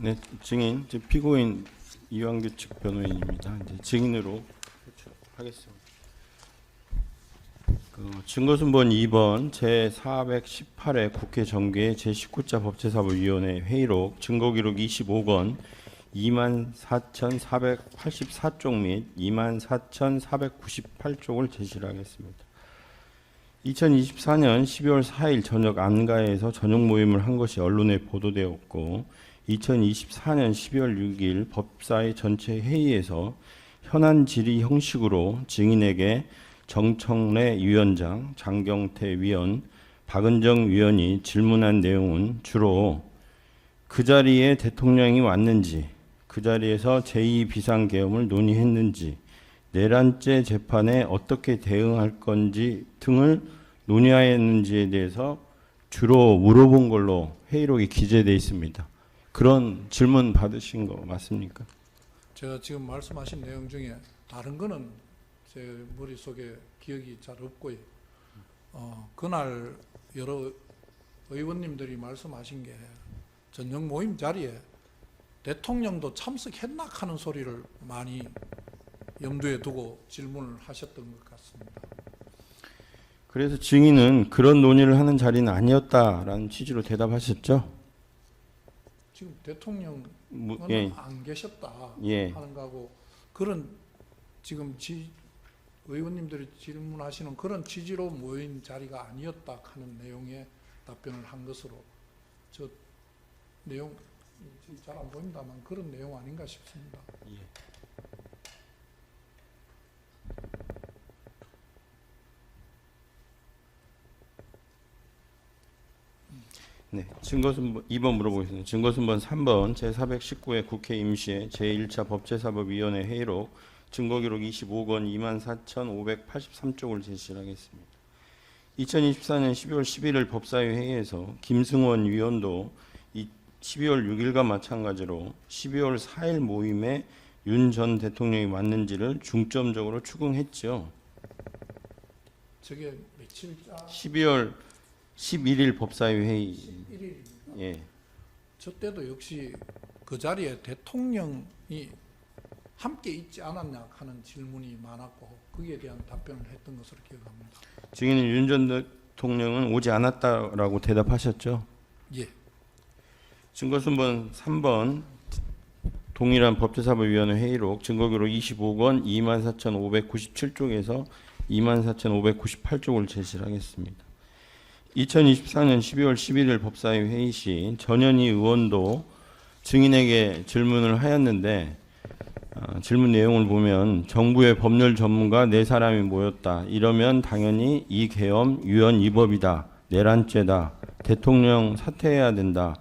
네, 증인 피고인 이완규 측 변호인입니다. 이제 증인으로 하겠습니다. 증거순번 2번 제418회 국회 정계 제19자 법제사법위원회 회의록 증거기록 25건 24,484쪽 및 24,498쪽을 제시를 하겠습니다. 2024년 12월 4일 저녁 안가에서 저녁 모임을 한 것이 언론에 보도되었고 2024년 12월 6일 법사위 전체 회의에서 현안 질의 형식으로 증인에게 정청래 위원장, 장경태 위원, 박은정 위원이 질문한 내용은 주로 그 자리에 대통령이 왔는지, 그 자리에서 제2비상계엄을 논의했는지, 내란죄 재판에 어떻게 대응할 건지 등을 논의하였는지에 대해서 주로 물어본 걸로 회의록에 기재되어 있습니다. 그런 질문 받으신 거 맞습니까? 제가 지금 말씀하신 내용 중에 다른 거는 제 머릿속에 기억이 잘 없고요. 그날 여러 의원님들이 말씀하신 게 저녁 모임 자리에 대통령도 참석했나 하는 소리를 많이 염두에 두고 질문을 하셨던 것 같습니다. 그래서 증인은 그런 논의를 하는 자리는 아니었다라는 취지로 대답하셨죠? 지금 대통령은 예. 안 계셨다 예. 하는 거하고 그런 지금 의원님들이 질문하시는 그런 취지로 모인 자리가 아니었다 하는 내용의 답변을 한 것으로 저 내용 잘 안 보인다만 그런 내용 아닌가 싶습니다. 예. 네, 증거순번 2번 물어보겠습니다. 증거순번 3번 제419회 국회 임시회 제1차 법제사법위원회 회의록 증거기록 25건 24,583쪽을 제시를 하겠습니다. 2024년 12월 11일 법사위 회의에서 김승원 위원도 12월 6일과 마찬가지로 12월 4일 모임에 윤 전 대통령이 왔는지를 중점적으로 추궁했죠. 저게 며칠자? 12월 11일 법사위 회의. 11일입니다. 예. 저 때도 역시 그 자리에 대통령이 함께 있지 않았냐 하는 질문이 많았고 거기에 대한 답변을 했던 것으로 기억합니다. 증인은 윤 전 대통령은 오지 않았다라고 대답하셨죠? 예. 증거순번 3번 동일한 법제사법위원회 회의록 증거기록 25건 24,597쪽에서 24,598쪽을 제시를 하겠습니다. 2024년 12월 11일 법사위 회의 시 전현희 의원도 증인에게 질문을 하였는데 질문 내용을 보면 정부의 법률 전문가 4사람이 모였다. 이러면 당연히 이 계엄 위헌 위법이다. 내란죄다. 대통령 사퇴해야 된다.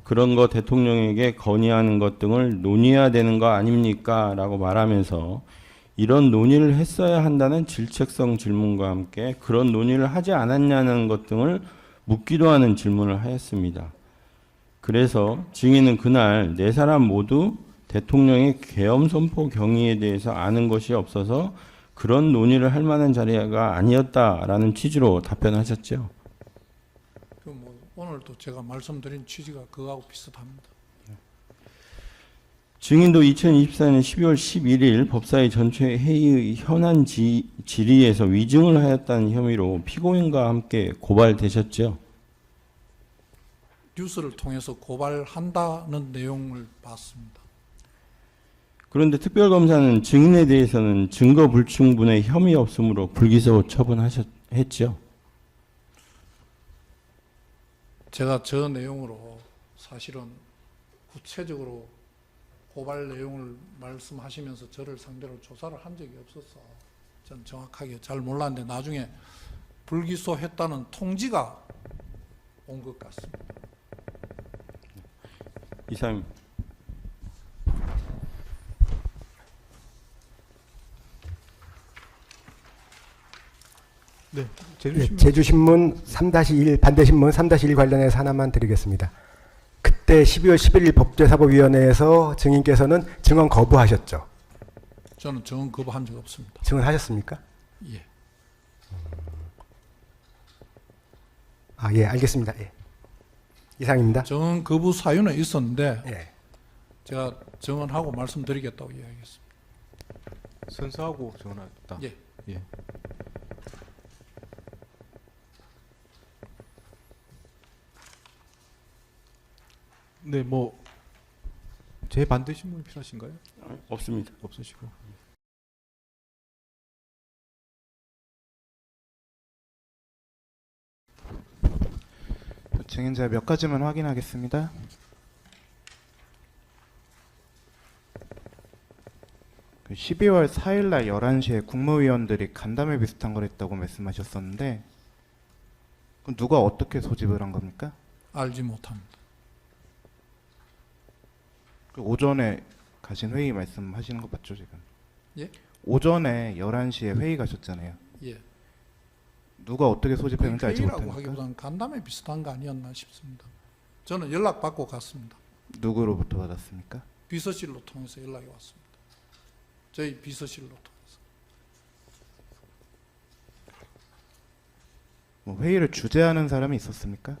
그런 거 대통령에게 건의하는 것 등을 논의해야 되는 거 아닙니까? 라고 말하면서 이런 논의를 했어야 한다는 질책성 질문과 함께 그런 논의를 하지 않았냐는 것 등을 묻기도 하는 질문을 하였습니다. 그래서 증인은 그날 4사람 모두 대통령의 계엄 선포 경위에 대해서 아는 것이 없어서 그런 논의를 할 만한 자리가 아니었다라는 취지로 답변하셨죠. 오늘도 제가 말씀드린 취지가 그거하고 비슷합니다. 증인도 2024년 12월 11일 법사위 전체 회의의 현안 질의에서 위증을 하였다는 혐의로 피고인과 함께 고발되셨죠. 뉴스를 통해서 고발한다는 내용을 봤습니다. 그런데 특별검사는 증인에 대해서는 증거 불충분의 혐의 없음으로 불기소 처분했죠. 제가 저 내용으로 사실은 구체적으로 고발 내용을 말씀하시면서 저를 상대로 조사를 한 적이 없어서 전 정확하게 잘 몰랐는데 나중에 불기소했다는 통지가 온 것 같습니다. 이상. 네, 제주신문 3-1 반대신문 3-1 관련해서 하나만 드리겠습니다. 그때 12월 11일 법제사법위원회에서 증인께서는 증언 거부하셨죠? 저는 증언 거부한 적 없습니다. 증언하셨습니까? 예. 예, 알겠습니다. 예. 이상입니다. 증언 거부 사유는 있었는데 예. 제가 정언하고 말씀드리겠다고 이야기했습니다. 선서하고 정언했다. 예. 예. 네, 뭐 재반대 신문이 필요하신가요? 없습니다. 없으시고. 증인자 몇 가지만 확인하겠습니다. 그 12월 4일 날 11시에 국무위원들이 간담회 비슷한 걸 했다고 말씀하셨었는데 그럼 누가 어떻게 소집을 한 겁니까? 알지 못합니다. 그 오전에 가신 회의 말씀하시는 거 맞죠, 지금? 예? 오전에 11시에 회의 가셨잖아요. 예. 누가 어떻게 소집했는지 알지 회의라고 못합니까? 하기보다는 간담회 비슷한 거 아니었나 싶습니다. 저는 연락받고 갔습니다. 누구로부터 받았습니까? 비서실로 통해서 연락이 왔습니다. 저희 비서실로 통해서. 뭐 회의를 주재하는 사람이 있었습니까?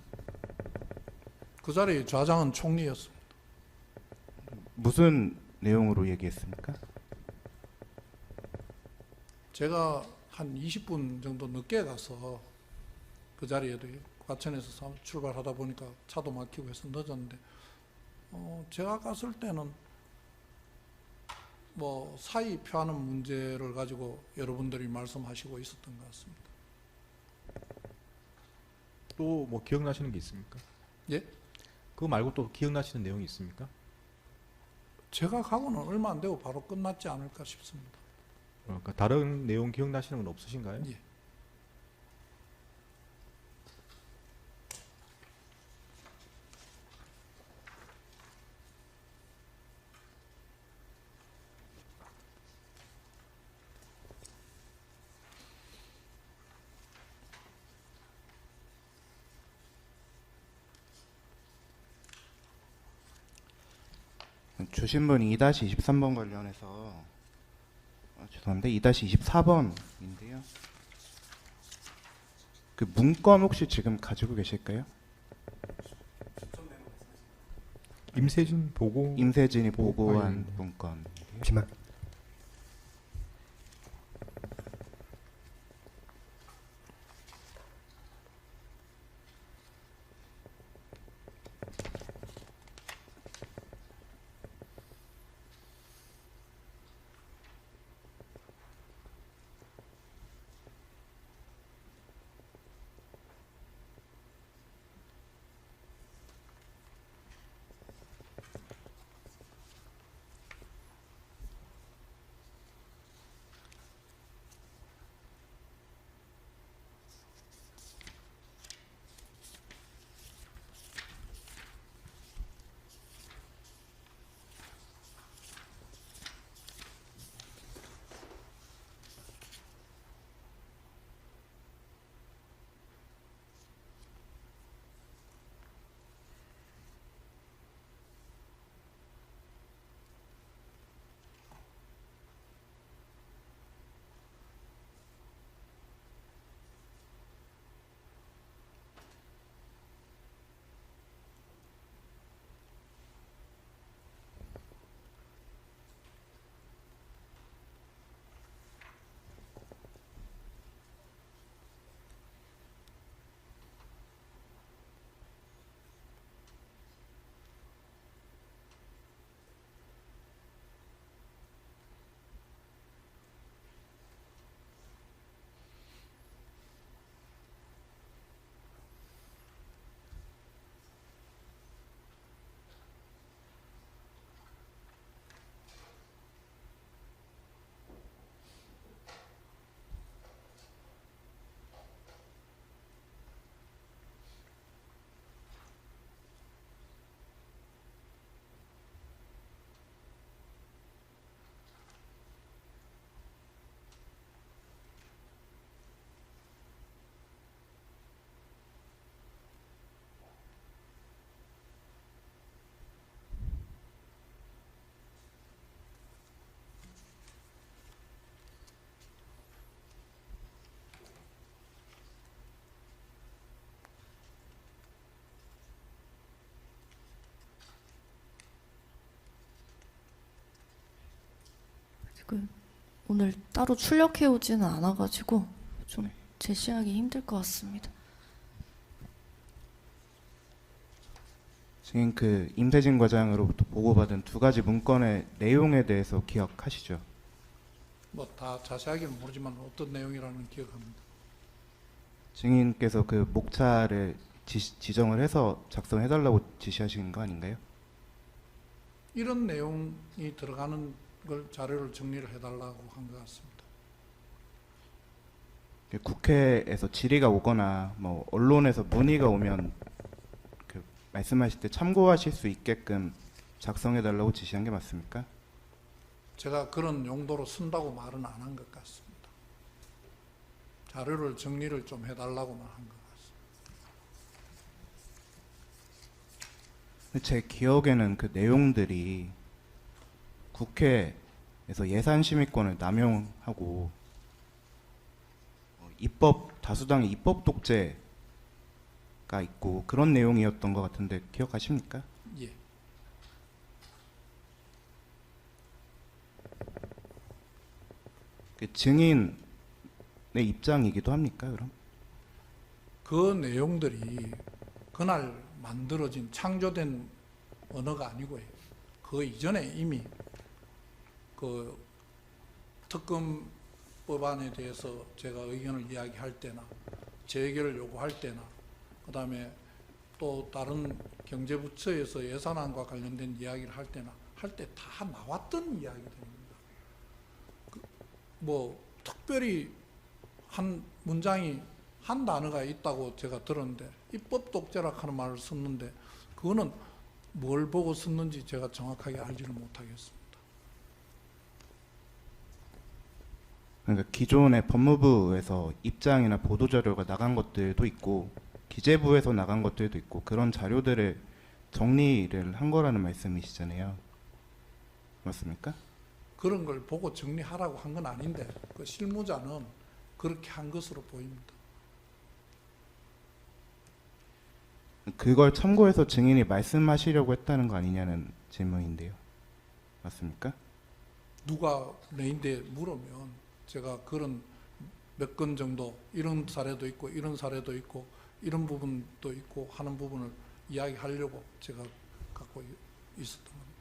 그 자리에 좌장은 총리였습니다. 무슨 내용으로 얘기했습니까? 제가 한 20분 정도 늦게 가서 그 자리에도 과천에서 출발하다 보니까 차도 막히고 해서 늦었는데 제가 갔을 때는 뭐 사의 표하는 문제를 가지고 여러분들이 말씀하시고 있었던 것 같습니다. 또 뭐 기억나시는 게 있습니까? 예? 그거 말고 또 기억나시는 내용이 있습니까? 제가 가고는 얼마 안 되고 바로 끝났지 않을까 싶습니다. 그러니까 다른 내용 기억나시는 건 없으신가요? 예. 주신 분 2-23번 관련해서 죄송합니다. 2-24번인데요. 그 문건 혹시 지금 가지고 계실까요? 임세진 보고 임세진이 보고한 네. 문건. 잠시만. 지금 오늘 따로 출력해 오지는 않아가지고 좀 제시하기 힘들 것 같습니다. 지금 그 임세진 과장으로부터 보고받은 두 가지 문건의 내용에 대해서 기억하시죠? 뭐 다 자세하게는 모르지만 어떤 내용이라는 기억합니다. 증인께서 그 목차를 지정을 해서 작성해달라고 지시하신 거 아닌가요? 이런 내용이 들어가는 걸 자료를 정리를 해달라고 한 것 같습니다. 국회에서 질의가 오거나 뭐 언론에서 문의가 오면 그 말씀하실 때 참고하실 수 있게끔 작성해달라고 지시한 게 맞습니까? 제가 그런 용도로 쓴다고 말은 안 한 것 같습니다. 자료를 정리를 좀 해달라고만 한 것 같습니다. 제 기억에는 그 내용들이 국회에서 예산심의권을 남용하고 다수당의 입법 독재가 있고 그런 내용이었던 것 같은데 기억하십니까? 예. 그 증인의 입장이기도 합니까, 그럼? 그 내용들이 그날 만들어진 창조된 언어가 아니고요. 그 이전에 이미 그 특검 법안에 대해서 제가 의견을 이야기할 때나 재결을 요구할 때나 그다음에 또 다른 경제부처에서 예산안과 관련된 이야기를 할 때나 할 때 다 나왔던 이야기들입니다. 뭐 특별히 한 문장이 한 단어가 있다고 제가 들었는데 입법 독재라 하는 말을 썼는데 그거는 뭘 보고 썼는지 제가 정확하게 알지를 못하겠습니다. 그러니까 기존의 법무부에서 입장이나 보도자료가 나간 것들도 있고 기재부에서 나간 것들도 있고 그런 자료들을 정리를 한 거라는 말씀이시잖아요. 맞습니까? 그런 걸 보고 정리하라고 한 건 아닌데 그 실무자는 그렇게 한 것으로 보입니다. 그걸 참고해서 증인이 말씀하시려고 했다는 거 아니냐는 질문인데요. 맞습니까? 누가 내인데 물으면 제가 그런 몇 건 정도 이런 사례도 있고 이런 사례도 있고 이런 부분도 있고 하는 부분을 이야기하려고 제가 갖고 있었던 겁니다.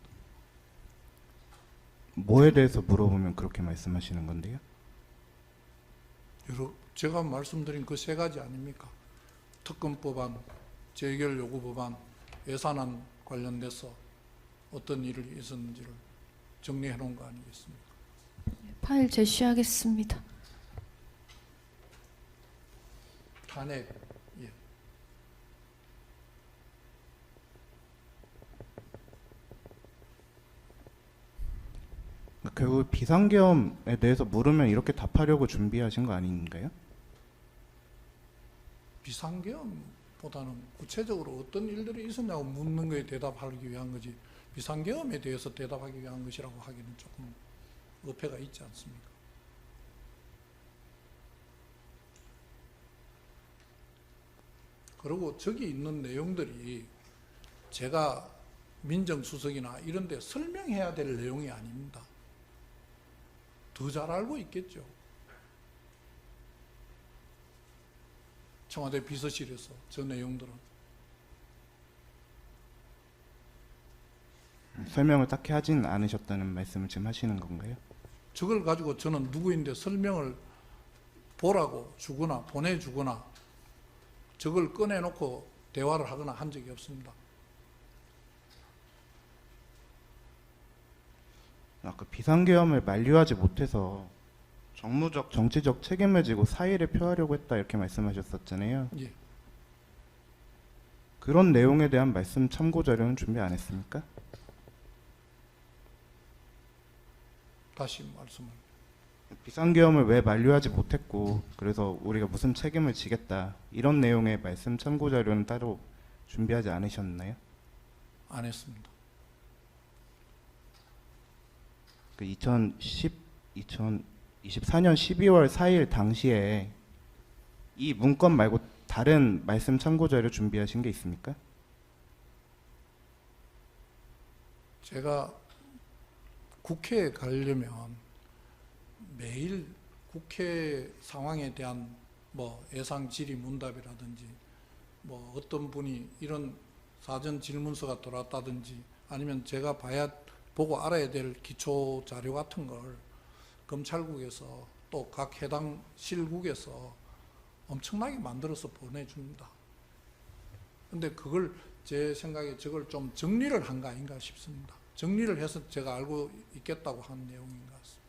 뭐에 대해서 물어보면 그렇게 말씀하시는 건데요? 제가 말씀드린 그 세 가지 아닙니까? 특검법안, 재결 요구 법안, 예산안 관련돼서 어떤 일이 있었는지를 정리해 놓은 거 아니겠습니까? 파일 제시하겠습니다. 탄핵, 예. 결국 비상계엄에 대해서 물으면 이렇게 답하려고 준비하신 거 아닌가요? 비상계엄보다는 구체적으로 어떤 일들이 있었냐고 묻는 거에 대답하기 위한 거지 비상계엄에 대해서 대답하기 위한 것이라고 하기는 조금 어폐가 있지 않습니까? 그리고 저기 있는 내용들이 제가 민정수석이나 이런 데 설명해야 될 내용이 아닙니다. 더 잘 알고 있겠죠. 청와대 비서실에서 저 내용들은. 설명을 딱히 하진 않으셨다는 말씀을 지금 하시는 건가요? 저걸 가지고 저는 누구인데 설명을 보라고 주거나 보내주거나 저걸 꺼내놓고 대화를 하거나 한 적이 없습니다. 아까 비상계엄을 만류하지 못해서 정무적, 정치적 책임을 지고 사의를 표하려고 했다 이렇게 말씀하셨었잖아요. 예. 그런 내용에 대한 말씀 참고 자료는 준비 안 했습니까? 다시 말씀을. 비상계엄을 왜 만류하지 못했고 그래서 우리가 무슨 책임을 지겠다 이런 내용의 말씀 참고 자료는 따로 준비하지 않으셨나요? 안 했습니다. 그 2024년 12월 4일 당시에 이 문건 말고 다른 말씀 참고 자료 준비하신 게 있습니까? 제가 국회에 가려면 매일 국회 상황에 대한 뭐 예상 질의 문답이라든지 뭐 어떤 분이 이런 사전 질문서가 들어왔다든지 아니면 제가 보고 알아야 될 기초 자료 같은 걸 검찰국에서 또 각 해당 실국에서 엄청나게 만들어서 보내줍니다. 근데 그걸 제 생각에 저걸 좀 정리를 한 거 아닌가 싶습니다. 정리를 해서 제가 알고 있겠다고 한 내용인 것 같습니다.